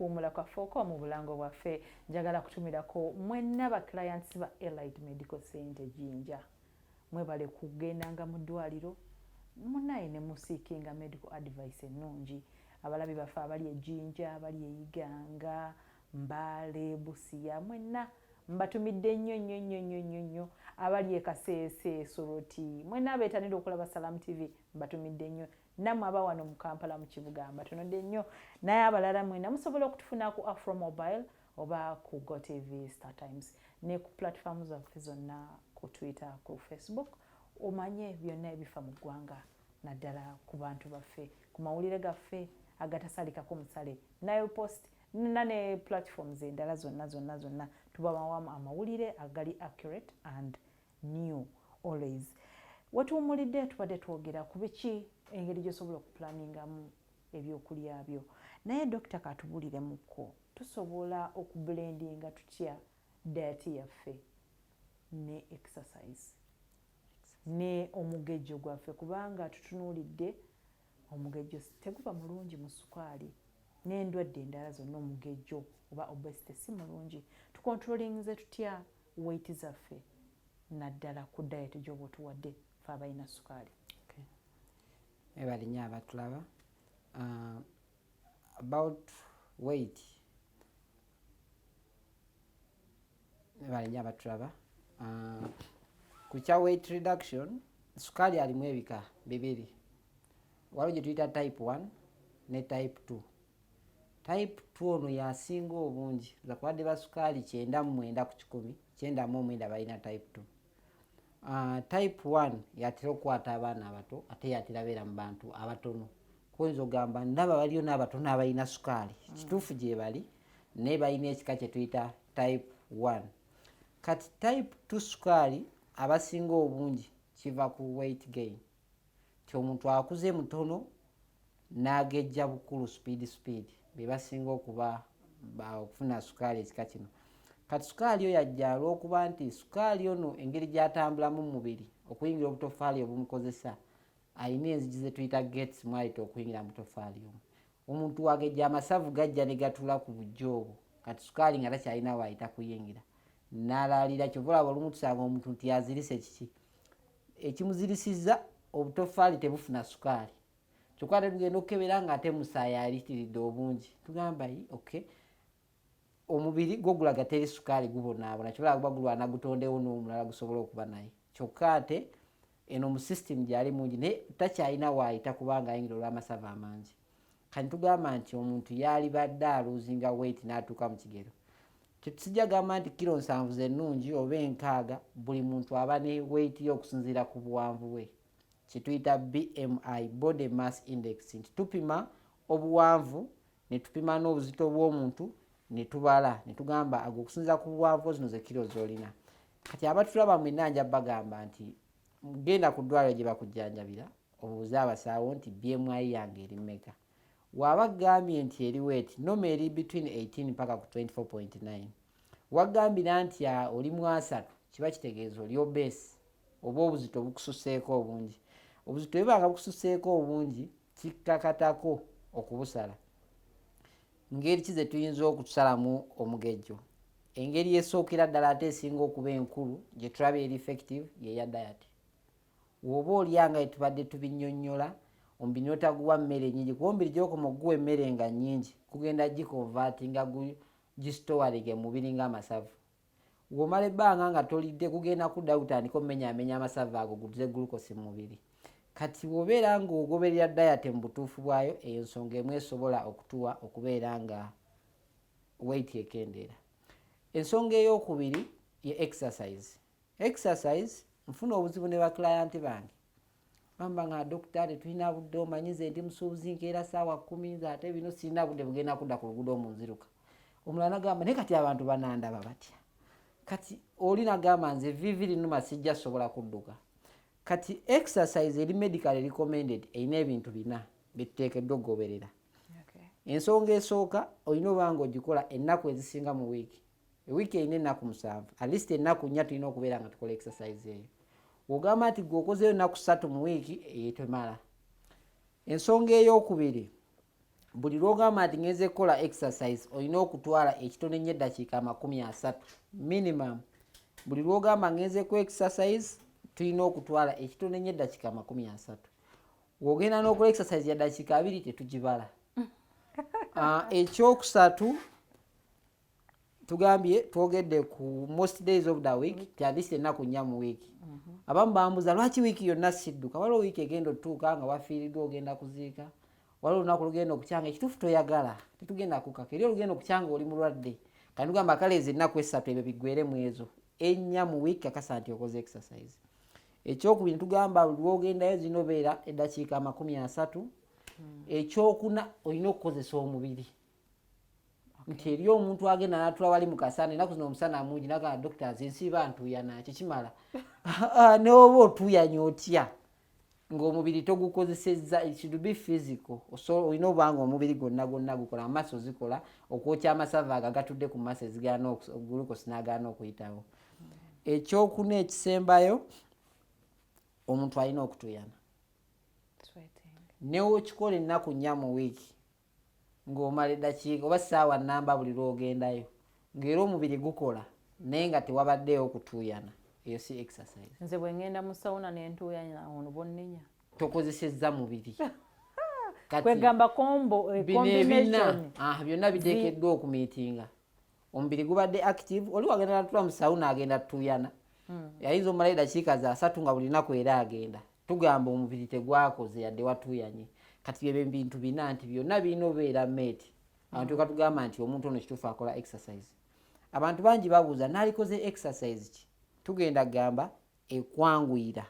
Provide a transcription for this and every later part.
kuwumula kwaffe okw'omu bulango bwaffe njagala kutumirako mwenna ba clients ba Elite Medical Center Jinja mwebale kugendanga mu ddwaliro munaye ne musiikinga medical advice ennungi. Abalabi baffe abali e Jinja, abali e Iganga, Mbale, Busia, mwenna mbatumidde nnyo abali e Kasese, Soroti, mwenna abeetanira okulaba Salamu TV mbatumidde nnyo. Nammwe aba wano mu Kampala mu kibuga mbatunudde nnyo. Naye abalala mwenna musobola okutufuna ku Afro Mobile oba ku GoTV Star Times ne ku platform zaffe zonna ku Twitter, ku Facebook. Omanye byonna ebifa mu ggwanga naddala ku bantu baffe ku mawulire gaffe agatasalikako musale nayo post ne platforms endala zonna tubawamu amawulire agali accurate and new always. Watuwumulidde tubadde twogera ku biki engeri gy'osobola okuplaningamu ebyokulya byo, naye dokita katubuliremukko tusobola okublendinga tutya diet yaffe ne exercise ne omugejjo gwaffe, kubanga tutunuulidde omugejjo teguba mulungi mu sukaali n'endwadde endala zonna. Omugejjo oba obesity si mulungi. Tukontrolinze tutya weight zaffe naddala ku diet gy'oba otuwadde fe abalina sukaali? Ebali nnyo abatulaba. About weight, ebali nnyo abatulaba. Ku kya weight reduction, sukaali alimu ebika bibiri. Waliwo gye tuyita type 1 ne type 2. Type 2 ono yasinga obungi. Zakubadde ba sukaali 99 ku 100, 99 balina type 2. Type 1 yatera okukwata abaana abato ate yatera beera mu bantu abatono. Kuyinza ogamba ndaba waliyo n'abatono abalina sukaali. Kituufu gye bali naye balina ekika kye tuyita type 1. Kati type 2 sukaali abasinga obungi kiva ku weight gain. Ti omuntu akuze mutono n'agejja bukulu speed be basinga okuba okufuna sukaali ekika kino. Kati sukaali yo yajja olw'okuba nti sukaali ono engeri gy'atambulamu mu mubiri okuyingira obutofaali obumukozesa ayina enzigi ze tuyita gates mwayita okuyingira mu butofaali omu. Omuntu wagejja amasavu gajja ne gatula ku bujjo obwo, kati sukaali nga takyalina waayita kuyingira n'alaalira. Kyova olaba olumu tusanga omuntu nti yazirise kiki ekimuzirisizza obutofaali tebufuna sukaali. Kyokka tugenda okukebera nga ate musaayi alitiridde obungi, tugamba okay, omubiri gwo gulaga teri sukaali gubonaabona, kyobola guba gulwana gutondewo n'omulala gusobola okuba naye. Kyokka ate eno mu system gyali mungi naye takyalina waayita kubanga ayingira olw'amasavu amangi. Kati tugamba nti omuntu yali badde aluuzinga weight n'atuuka mu kigero. Tetujja gamba nti kilo 7 zennungi oba 6, buli muntu aba ne weight y'okusinziira ku buwanvu bwe, kituyita BMI, body mass index. Nti tupima obuwanvu ne tupima n'obuzito bw'omuntu ne tubala ne tugamba okusinziira ku buwanvu zino ze kilo z'olina. Kati abatulaba mwenna nja bagamba nti genda ku ddwaliro gye bakujjanjabira obuuze abasaawo nti BMI yange eri mmeka. Wabagambye nti eri weight noma eri between 18 mpaka ku 24.9, wagambira nti oli mu 3, kiba kitegeeza oli obese oba obuzito bukususeeko obungi. Obuzito bwe banga bukususeeko obungi kikkakatako okubusala. Ngeri ki ze tuyinza okutusalamu omugejjo? Engeri esookera ddala ate esinga okuba enkulu gye tulaba eri effective ye ya diet. Woba olyanga etubadde tubinnyonnyola omubiri n'otaguwa mmere nnyingi, kuba omubiri gy'okoma okuguwa emmere nga nnyingi kugenda gikonvatinga gisitowalinge mu mubiri ng'amasavu. Womala ebbanga nga tolidde kugenda kudda kutandika omumenyaamenya amasavu ago gutuze glucose mu mubiri. Kati wobeera ng'ogoberera diet mu butuufu bwayo, eyo ensonga emu esobola okutuwa okubeera nga weight ekendeera. Ensonga ey'okubiri ye exercise. Exercise nfuna obuzibu ne baklayant bange bamba nga dokita tetulina budde, omanyize ndi musuubuzi nkeera ssaawa 10 ate bino sirina budde bugenda kudda ku luguudo omunziruka. Omulala nagamba naye kati abantu banandaba batya? Kati oli nagamba nze viviri nnuma sijja sobola kudduka. Kati exercise eri medical recommended erina ebintu 4 bituteekeddwa okugoberera. Ensonga esooka olina obanga ogikola ennaku ezisinga mu wiiki. Ewiiki erina ennaku 7, at least ennaku 4 tulina okubeera nga tukola exercise eyo. Wogamba nti gwokozeyo ennaku 3 mu wiiki eyo temala. Ensonga ey'okubiri buli lwogamba nti ngenze kukola exercise olina okutwala ekitone nnyo eddakiika 30 minimum. Buli lwogamba ngenze ku exercise tulina okutwala ekitone nnyo eddakiika 30. Wogenda n'okola exercise ya dakiika 2 tetugibala. Ekyokusatu tugambye twogedde ku most days of the week tyandisi ennaku 4 mu wiiki. Abamu bambuza lwaki wiiki yonna sidduka, waliwo wiiki egenda otutuuka nga wafiiriddwa ogenda kuziika, waliwo olunaku lugenda okukyanga ekituufu toyagala tetugenda kukaka, eri olugenda okukyanga oli mulwadde kandi tugamba kale ezo ennaku 3 ebyo biggwere mu ezo 4 mu wiiki kakasa nti okoze exercise. Ekyokubiri tugamba buli lwogendayo zino obeera eddakiika 30. Ekyokuna olina okukozesa omubiri. Nti eri omuntu agenda n'atula wali mu kasana ennaku zino omusana mungi nagamba doctors ensiiba ntuuyana kikimala. Ne oba otuuyanya otya ng'omubiri togukozesezza, it should be physical. Olina obanga omubiri gwonna gukola, amaaso zikola, okwokya amasava agatudde ku maaso ezigaana glucose n'agaana okuyitawo. Ekyokuna ekisembayo omuntu alina okutuuyana. Newo okikola ennaku 4 mu wiiki ng'omala eddakiika oba ssaawa nnamba buli lwogendayo ng'era omubiri gukola naye nga tewabaddeyo okutuuyana, eyo si exercise. Nze bwe ngenda mu sawuna ne ntuuyana ono bonnenya. Tokozesezza mubiri. Kwegamba combination. Byonna biteekeddwa okumiitinga. Omubiri gubadde active, oli wagenda natula mu sawuna agenda tuuyana. Yayinza omala eddakiika za 3 nga buli lunaku era agenda. Tugamba omubiri tegwakoze yadde watuuyanye. Kati ebyo bintu bina nti byonna birina obeera mate. Abantu katugamba nti omuntu ono kituufu akola exercise. Abantu bangi babuuza naalikoze exercise ki? Tugenda gamba ekwanguyira.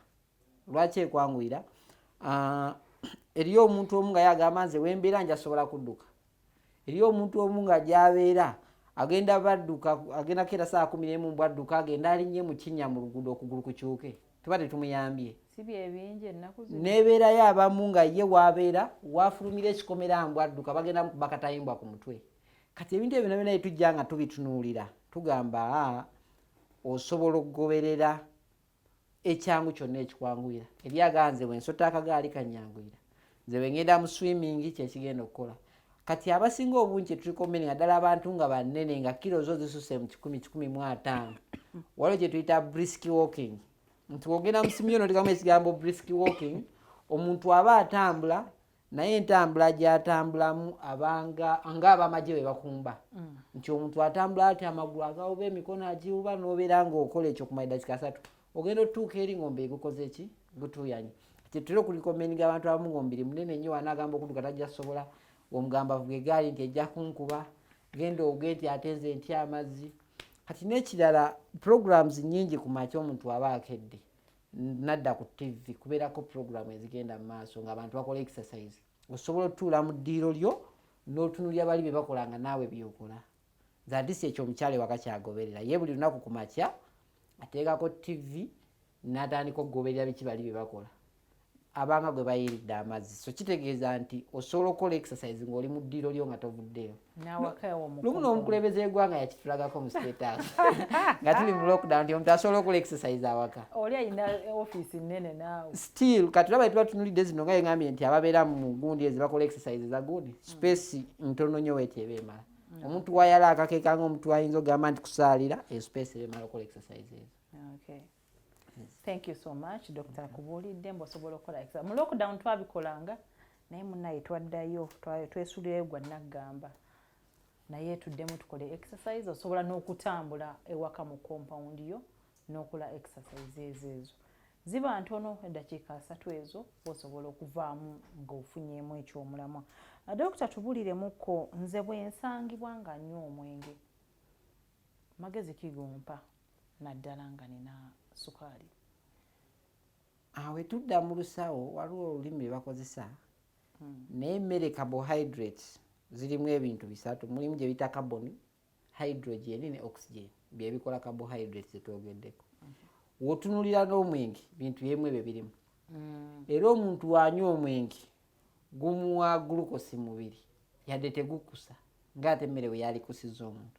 Lwaki ekwanguyira? Eriyo omuntu omu nga yagamba nze wembeera njasobola kudduka. Eriyo omuntu omu nga gy'abeera agenda badduka, agenda kera saa 11 bwadduka agenda alinnye mu kinnya mu luguudo okugulu kukyuke. Tuba tetumuyambye. Sibi ebingi ennaku zino. Nebeerayo abamu nga ye waabeera waafulumira ekikomera mbwadduka bagenda bakatayimbwa ku mutwe. Kati ebintu ebyo byonna tujja nga tubitunuulira tugamba osobola okugoberera ekyangu kyonna ekikwanguyira. Eryaganze bwensota akagaali kanyanguyira. Nze bwe ngenda mu swimming kyekigenda okukola. Kati abasinga obungi tulikomeninga ddala abantu nga bannene nga kilo zo zisuse mu 10-15. Waliwo kye tuyita brisk walking. Nti wogenda mu simyono tegamu ekigambo brisk walking, omuntu aba atambula naye entambula gy'atambulamu nga abamagye bwe bakumba. Nti omuntu atambula ati amagulu agawuba emikono agiwuba n'obeera ng'okola ekyo kumala eddakiika 3. Ogenda otuuka eri ng'omubiri gukoze ki? Gutuuyanye. Kyetutera okulikomeninga abantu abamu ng'omubiri munene nnyo wanagamba okudduka tajja sobola, omugamba avuga eggaali nti ejja kunkuba, genda oge nti ate nze ntya amazzi. Kati n'ekirala programs nnyingi ku makya omuntu aba akedde nadda ku TV kubeerako program ezigenda mu maaso ng'abantu bakola exercise. Osobola otuula mu ddiiro lyo n'otunuulira bali bye bakola nga naawe byokola. Zadisi ekyo omukyala ewaka kyagoberera. Ye buli lunaku ku makya ateekako TV n'atandika okugoberera biki bali bye bakola. Abanga gwe bayiridde amazzi. So kitegeeza nti osobola okukola exercise ng'oli mu ddiiro lyo nga tovuddeyo. Lumu n'omukulembeze w'eggwanga yakitulagako mu status nga tuli mu lockdown nti omuntu asobola okukola exercise awaka. Oli alina ofiisi nnene naawe. Still kati olaba tuba tunulidde zino nga yengambye nti ababeera mu gundi ezi bakola exercise za gundi space ntono nnyo weeteeba emala. Omuntu wayala akakeeka ng'omuntu ayinza okugamba nti kusaalira space ebemala okukola exercise ezo. Okay. Thank you so much Dr. Kubuulidde mbosobola okukola exercise. Mu lockdown twabikolanga naye munnaye twaddayo twesuulirayo gwa naggamba. Naye tuddemu tukole exercise, osobola n'okutambula ewaka mu compound yo n'okola exercise ezo. Ziba ntono eddakiika 3 ezo osobola okuvaamu ng'ofunyeemu ekyomulamwa. Dr. Tubuuliremuko nze bwe nsangibwa nga nnyo omwenge. Magezi kigompa naddala nga nina sukaali. Awe tudda mu lusawo waliwo olulimi lwe bakozesa. Naye emmere carbohydrates zirimu ebintu 3. Mulimu gye bita carbon, hydrogen ne oxygen. Bye bikola carbohydrates zetwogeddeko. Wotunulira n'omwenge bintu byemu ebyo birimu. Era omuntu wanywa omwenge gumuwa glucose mu mubiri yadde tegukusa ng'ate emmere bwe yalikusiza omuntu.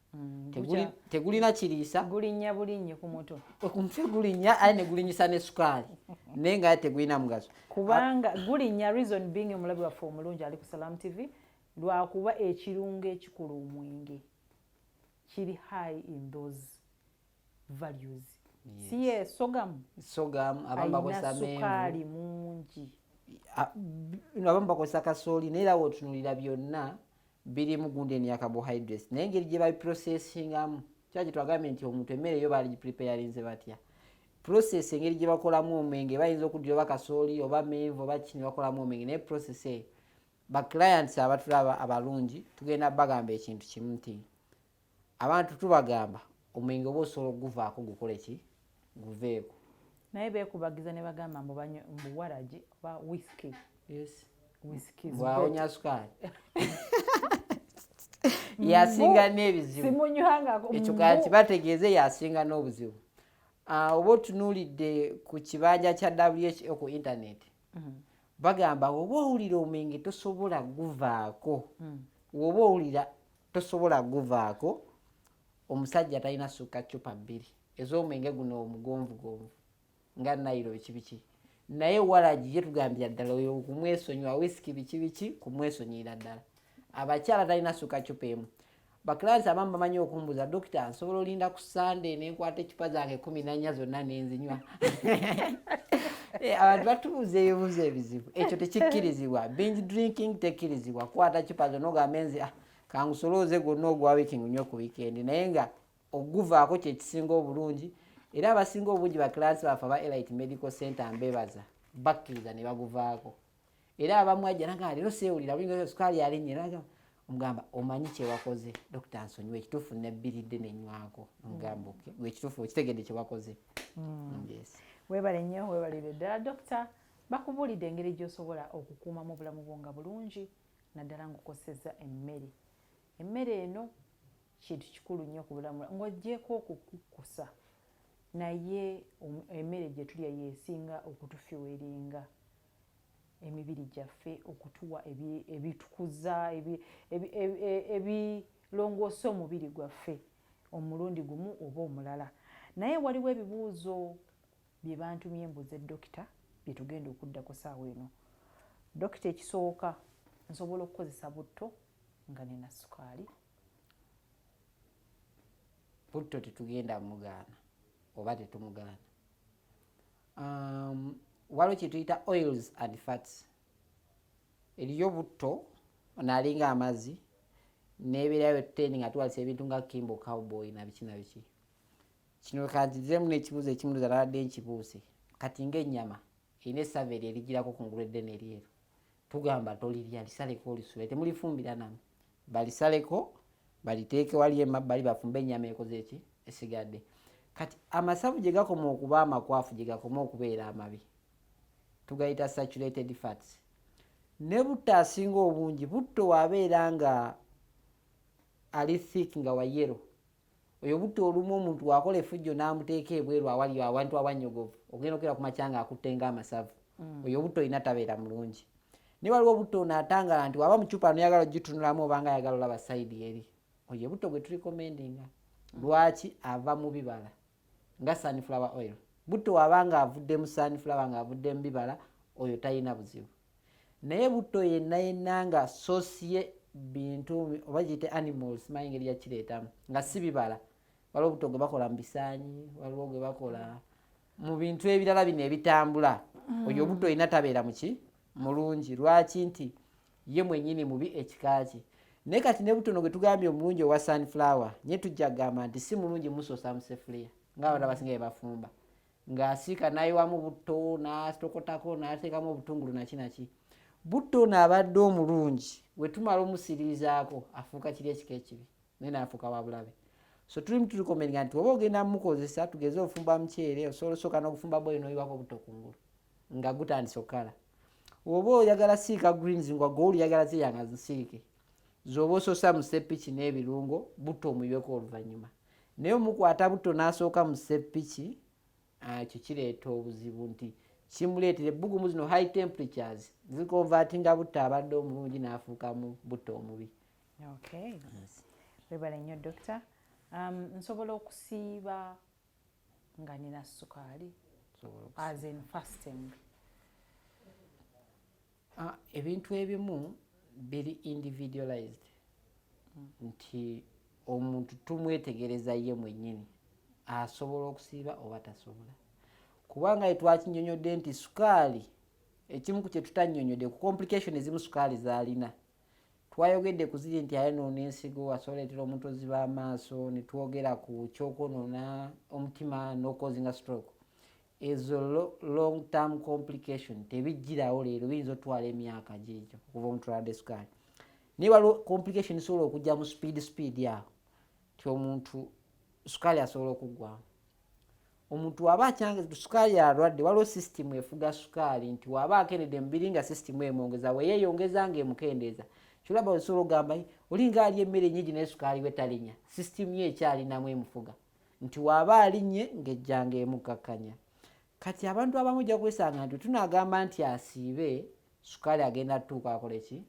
Tegulina kiriisa. Gulinnya bulinnyi ku mutwe. Ku mutwe gulinnya aye ne gulinyisa ne sukaali naye nga tegulina mugaso. Kubanga gulinnya reason being omulabi waffe omulungi ali ku Salam TV lwakuba ekirungo ekikola omwenge kiri high in those values. Yes. Si ye sogamu abamu bakozesa sukaali mungi, abamu bakozesa kasooli, naye era wotunulira byonna birimu gundi ne carbohydrates, naye engeri gye babiprocessingamu kyaki twagambye nti omuntu emmere yo bagipreparinze batya process, engeri gye bakolamu omwenge bayinza okuddira oba kasooli oba menvu oba kini bakolamu omwenge, naye process eyo baclients abatulaba abalungi tugenda bagamba ekintu kimu nti abantu tubagamba omwenge oba osobola okuguvaako gukole ki guveeko, naye beekubagiza ne bagamba mbuwaragi oba whisky. yes Bwawonya sukaali yasinga n'ebizibu, simunywangako ekyo kati bategeeze yasinga n'obuzibu. Oba otunuulidde ku kibanja kya WHO ku internet bagamba oba owulira omwenge tosobola guvaako, woba owulira tosobola guvaako, omusajja talina sukka cupa 2 ez'omwenge guno omugonvugonvu nga nayiro biki, naye waragi ye tugambira ddala oyo kumwesonyiwa whisky biki kumwesonyira ddala. Abakyala talina sukka cupa emu. Bakilansi abamu bamanyi okumbuza, dokita nsobola olinda ku Sunday nenkwata ecupa zange 14 zonna nenzinywa. Abantu batubuuza ebibuuzo ebizibu, ekyo tekikkirizibwa. Binge drinking tekkirizibwa. Kwata cupa zonna ogambe nze kangusolooze gonna ogwa wiiki ngunywe ku weekend, naye nga oguvaako kye kisinga obulungi. Era abasinga obungi bakilansi bafe aba Elite Medical Center mbebaza bakkiriza ne baguvaako. Era abamu ajja nagamba leero seewulira bulinga sukaali alinnye, nagamba omugamba omanyi kye wakoze, dokita nsonyiwa ekituufu nebbiridde nenywako. Omugamba okay, ekituufu okitegedde kye wakoze. Yes. Weebale nnyo, weebalire ddala dokita. Bakubuulidde engeri gy'osobola okukuumamu obulamu bwo nga bulungi, naddala ng'okosezza emmere. Emmere eno kintu kikulu nnyo ku bulamu ng'oggyeko okukukkusa, naye emmere gye tulya yeesinga okutufiweringa emibiri gyaffe, okutuwa ebitukuza ebirongoosa omubiri gwaffe omulundi gumu oba omulala. Naye waliwo ebibuuzo bye bantumye mbuze dokita bye tugenda okuddako ssaawa eno. Dokita, ekisooka, nsobola okukozesa butto nga nina sukaali? Butto tetugenda mugaana oba tetumugaana. Waliwo kye tuyita oils and fats. Eriyo butto naalinga amazzi n'ebeerayo tutendi nga tuwalisa ebintu nga kimbo cowboy na biki na biki. Kino kanzizemu n'ekibuuzo ekimubuuza nabadde nkibuuse, kati ng'ennyama erina essava erigirako ku ngulu eddene eryeru, tugamba tolirya, lisaleko olisule, temulifumbira namu, balisaleko baliteeke wali emabbali bafumbe ennyama ekoze eki esigadde. Kati amasavu gye gakoma okuba amakwafu, gye gakoma okubeera amabi, tugayita saturated fats. Ne butto asinga obungi, butto wabeera nga ali thick nga wa yero, oyo butto olumu omuntu wakola effujjo n'amuteeka ebweru awali awantu awanyogovu, ogenda okera ku makya nga akutte ng'amasavu, oyo butto olina tabeera mulungi. Ne waliwo butto onaatangala nti waba mu cupa noyagala ogitunulamu oba nga ayagala olaba sayidi eri, oyo butto gwe tulikomendinga. Lwaki? Ava mu bibala nga sunflower oil. Butto wabanga avudde mu sunflower nga avudde mu bibala, oyo talina buzibu. Naye butto yenna nga source ye bintu oba giyite animals, manyi ngeri yakireetamu nga si bibala. Waliwo butto gwe bakola mu bisaanyi, waliwo gwe bakola mu bintu ebirala bino ebitambula, oyo butto olina tabeera muki mulungi. Lwaki? Nti ye mwennyini mubi ekika kye. Naye kati ne butto no gwe tugambye omulungi owa sunflower, nye tujja kugamba nti si mulungi musosa mu sefuliya ng'abantu abasinga bye bafumba, ng'asiika n'ayiwamu butto n'atokotako n'ateekamu obutungulu naki. Butto ono abadde omulungi, we tumala omusiriizaako afuuka kiri ekika ekibi, naye n'afuuka wa bulabe. So tulikomenga nti oba ogenda mukozesa, tugeze ofumba muceere, osobola osooka n'okufumba boyi n'oyiwako butto kungulu nga gutandise okukala. Oba oyagala siika greens nga gwe oliyagala ziyanga zisiike, z'oba ososa mu seppiki n'ebirungo, butto omuyiweko oluvannyuma. Naye omukwata butto n'asooka mu seppiki, ekyo kireeta obuzibu nti kimuleetera ebbugumu zino high temperatures zikonvatinga butto abadde omulungi n'afuukamu butto omubi. Okay. Weebale nnyo dokita. Nsobola okusiiba nga nina sukaali as in fasting? Ebintu ebimu biri individualized nti omuntu tumwetegereza ye mwennyini asobola okusiiba oba tasobola. Kubanga twakinyonyodde nti sukaali ekimu ku kye tutannyonnyodde ku complication ezimu sukaali zaalina. Twayogedde ku ziri nti ayonoona ensigo, asobola leetera omuntu oziba amaaso, ne twogera ku kyokwonoona omutima n'okozinga stroke. Ezo long term complication tebijjirawo leero, biyinza otwala emyaka giikyo okuva omuntu alwadde sukaali. Naye waliwo complication esobola okujja mu speed awo ti omuntu sukaali asobola okuggwamu. Omuntu waba akyange sukaali alwadde, waliwo system efuga sukaali nti waba akenedde mubiri nga system emwongeza, weyeeyongeza ng'emukendeeza. Kyolaba osobola okugamba olinga ali emmere nnyingi naye sukaali we talinya, system ye ekyalinamu emufuga nti waba alinnye ng'ejjanga emukakkanya. Kati abantu abamu ojja kwesanga nti tunagamba nti asiibe sukaali agenda tutuuka akole ki?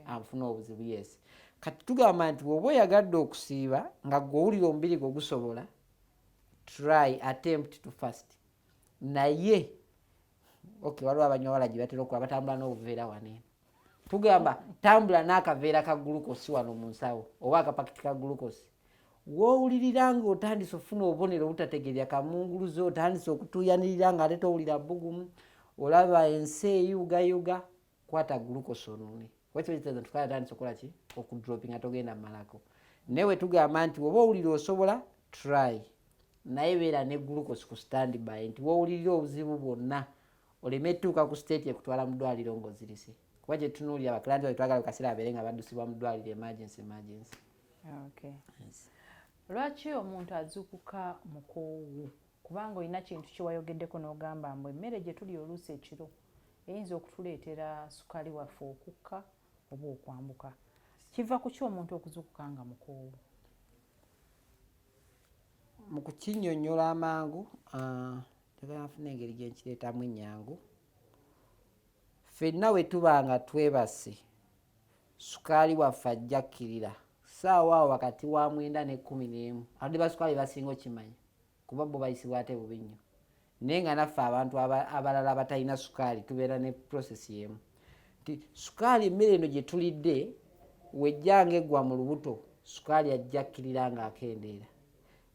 Afuna obuzibu. Yes. Kati tugamba nti bw'oba oyagadde okusiiba nga gwe owulira omubiri gwe gusobola, attempt to fast. Naye waliwo abanywa walagi batera okuba batambula n'obuveera waneeno. Tugamba tambula n'akaveera ka gulukosi wano mu nsawo oba akapakiti ka gulukosi. W'owulirira ng'otandise ofuna obubonero obutategeerera, kamunguluze, otandise okutuuyanirira ng'ate towulira bbugumu, olaba ensi eyugayuga, kwata gulukosi onuune. Wakyo tukala atandise okukola ki? Okudropinga, togenda malako. Naye we tugamba nti oba owulira osobola, try. Naye beera ne gulukosi ku standby nti w'owulirira obuzibu bwonna oleme tuuka ku state ekutwala mu ddwaliro ng'ozirise. Kuba gye tunuulira abakiranti bwe twagala kaseera abeere nga baddusibwa mu ddwaliro emergency. Okay. Yes. Lwaki omuntu azuukuka mukoowu? Kubanga olina kintu kye wayogeddeko n'ogamba mbu emmere gye tuli oluusi ekiro eyinza okutuleetera sukaali waffe okukka oba okwambuka. Kiva ku ki omuntu okuzuukuka nga mukoowu? Mu kukinnyonnyola amangu, njagala nfuna engeri gye nkireetamu ennyangu. Ffenna we tuba nga twebase sukaali waffe ajja akkirira ssaawa awo wakati wa 9 ne 11. Abadde ba sukaali basinga okimanyi kuba bo bayisibwa ate bubi nnyo. Naye nga naffe abantu abalala abatalina sukaali tubeera ne process y'emu. Nti sukaali emmere eno gye tulidde wejjanga eggwa mu lubuto, sukaali ajja akkirira ng'akendeera.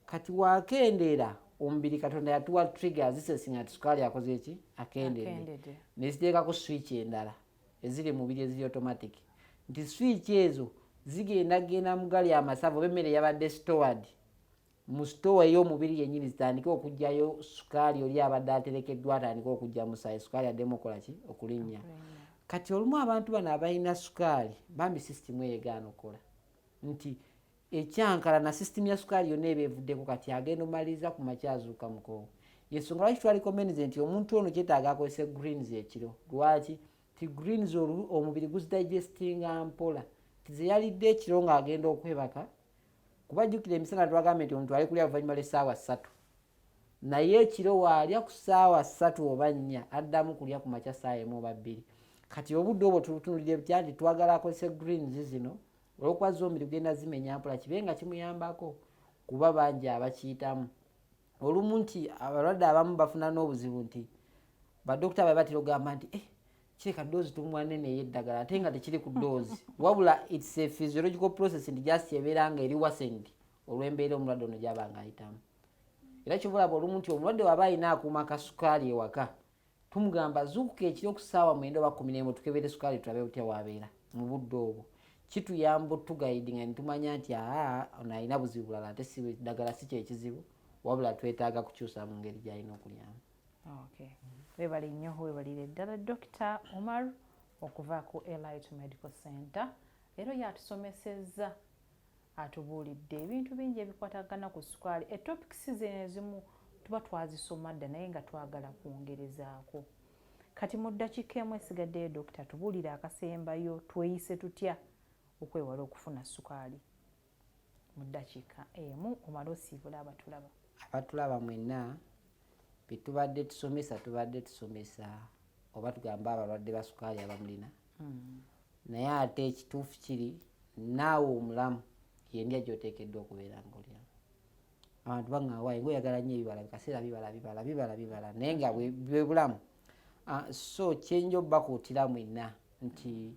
Kati wakendeera omubiri Katonda yatuwa triggers zisesinga nti sukaali akoze eki? Akendedde. Ne ziteekako switch endala eziri mu mubiri eziri automatic. Nti switch ezo zigenda mu gali amasavu oba emmere yabadde stored mu store ey'omubiri yennyini, zitandike okuggyayo sukaali oli abadde aterekeddwa, atandike okujja musaayi, sukaali addemu okukola ki? Okulinnya. Kati olumu abantu bano abalina sukaali bambi system eyegaana okukola nti ekyankala na system ya sukaali yonna eba evuddeko, kati agenda omaliriza ku makya azuuka mukoowu. Yensonga lwaki twalikomenize nti omuntu ono kyetaaga akozese greens ekiro. Lwaki? Ti greens omubiri guzidigestinga mpola. Tize yalidde ekiro ng'agenda okwebaka, kuba jjukira emisana twagambye nti omuntu ali kulya oluvannyuma lw'essaawa 3. Naye ekiro waalya ku ssaawa 3 oba 4 addamu kulya ku makya ssaawa 1 oba 2. Kati obudde obwo tubutunulire butya nti twagala akozese greens zino olw'okuba zo omubiri gugenda zimenya mpola, kibe nga kimuyambako kuba bangi abakiyitamu. Olumu nti abalwadde abamu bafuna n'obuzibu nti badokita babe batera ogamba nti kireka doozi tumuwa nnene ey'eddagala ate nga tekiri ku doozi, wabula it's a physiological process nti just ebeera nga eri worsened olw'embeera omulwadde ono gy'aba ng'ayitamu. Era kyobulaba olumu nti omulwadde waba alina akuuma ka sukaali ewaka, tumugamba zuukuka ekiro ku ssaawa 9 oba 11 tukebere sukaali tulabe butya waabeera mu budde obwo. Kituyamba otugayidinga ne tumanya nti ono alina buzibu bulala ate si ddagala si kyekizibu, wabula twetaaga kukyusa mu ngeri gy'alina okulyamu. Okay. Webali nnyo, webalire ddala Dr. Omar okuva ku Elite Medical Center. Leero yatusomesezza, atubuulidde ebintu bingi ebikwatagana ku sukaali. Topics zino ezimu tuba twazisoma dda naye nga twagala kwongerezaako. Kati mu ddakiika emu esigaddeyo Dr. tubuulire akasembayo, tweyise tutya okwewala okufuna sukaali. Mu ddakiika emu omala osiibula abatulaba. Abatulaba mwenna bye tubadde tusomesa oba tugamba abalwadde ba sukaali abamulina. Naye ate ekituufu kiri naawe omulamu yendya gy'oteekeddwa okubeera ng'olya. Abantu baŋŋaawaayo ng'oyagala nnyo ebibala, bikaseera bibala naye nga bwe bulamu. So kyenja obbakuutira mwenna nti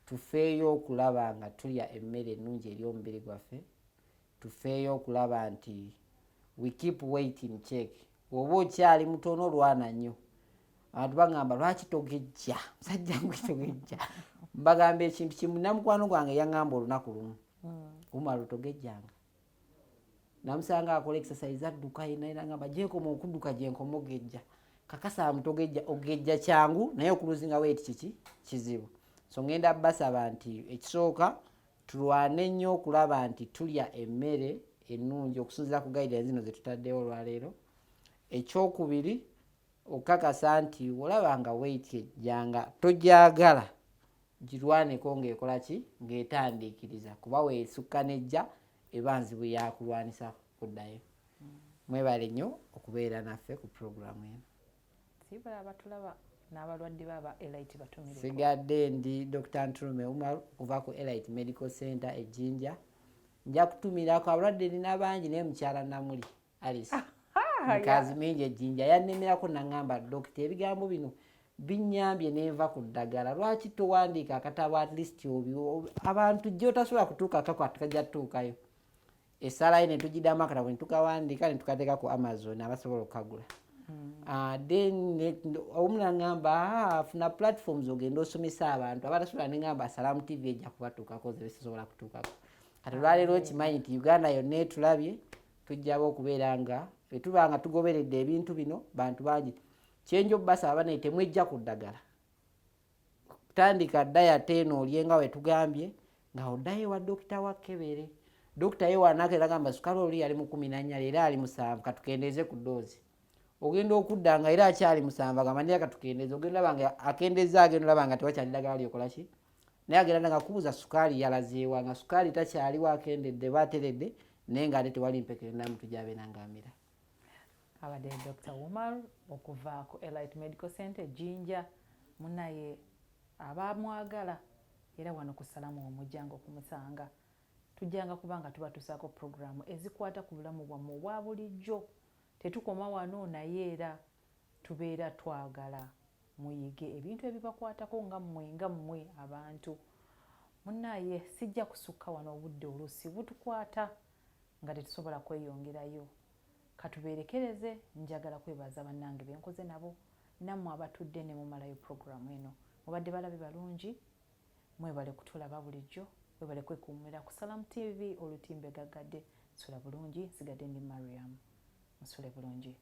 tufeeyo okulaba nga tulya emmere ennungi eri omubiri gwaffe, tufeeyo okulaba nti we keep weight in check. Oba okyali mutono lwana nnyo, abantu bagamba lwaki togejja, musajja gwe togejja. Mbagamba ekintu kimu, namukwano gwange yaŋŋamba olunaku lumu, umala togejjanga. Namusanga akola exercise adduka yena ngamba gyekoma okudduka gyenkoma ogejja. Kakasa mutogejja ogejja kyangu naye okuluzinga weight kiki kizibu. So ngenda basaba nti ekisooka tulwane nnyo okulaba nti tulya emmere ennungi okusinziira ku guidelines zino ze tutaddewo olwaleero. Ekyokubiri okakasa nti olaba nga weight ejjanga togyagala girwaneko ng'ekola ki ng'etandiikiriza, kuba weesukka nejja eba nzibu yakulwanisa kuddayo. Mwebale nnyo okubeera naffe ku puroguramu eno. Sibala abatulaba n'abalwadde baba Elite batumireko. Sigadde ndi Dr. Ntulume Umar kuva ku Elite Medical Center e Jinja. Nja kutumirako abalwadde nina bangi naye mukyala Namuli Alice. Mukazi mingi e Jinja yannemerako n'angamba dokita ebigambo bino binyambye nenva ku ddagala. Lwaki towandiika akatabo at least abantu gy'otasobola kutuukako kajja tutuukayo. Essala ye ne tugiddamu akatabo ne tukawandiika ne tukateeka ku Amazon abasobola okukagula. Then omulangamba afuna platforms ogenda osomesa abantu abatasobola nengamba Salamu TV ejja kubatuukako ze besobola kutuukako. Kati olwaleero okimanyi nti Uganda yonna etulabye tujjaba okubeera nga etuba nga tugoberedde ebintu bino bantu bangi. Kyenjo basaba bane temwejja ku ddagala. Kutandika diet eno olyenga we tugambye nga oddayo wa dokita wa Kebere. Dokita ye wanake lagamba sukali oli yali mu 14 era ali mu 7 katukendeeze ku doozi. Ogenda okuddanga era akyali mu 7 agamanya katukendeeze ogenda banga akendeza agenda labanga tewakyali ddagala lyokola ki. Naye agenda nga kubuza sukali yalazeewa nga sukali takyali wakendedde bateredde naye nga ate tewali mpekere namuntu gyabe nangamira. Abadde Dr. Umar okuva ku Elite Medical Center Jinja, munaye abamwagala era wano ku Salamu omujjango okumusanga. Tujjanga kubanga tuba tusaako programu ezikwata ku bulamu bwammwe obwa bulijjo. Tetukoma wano naye era tubeera twagala muyige ebintu ebibakwatako nga mmwe abantu. Munaye sijja kusukka wano obudde oluusi butukwata nga tetusobola kweyongerayo. Katubeerekereze, njagala kwebaza bannange benkoze nabo nammwe abatudde ne mumalayo programu eno. Mubadde balabe balungi, mwebale kutulaba bulijjo, mwebale kwekuumira ku Salamu TV olutimbe gaggadde. Sula bulungi, nsigadde ndi Mariam. Musule bulungi.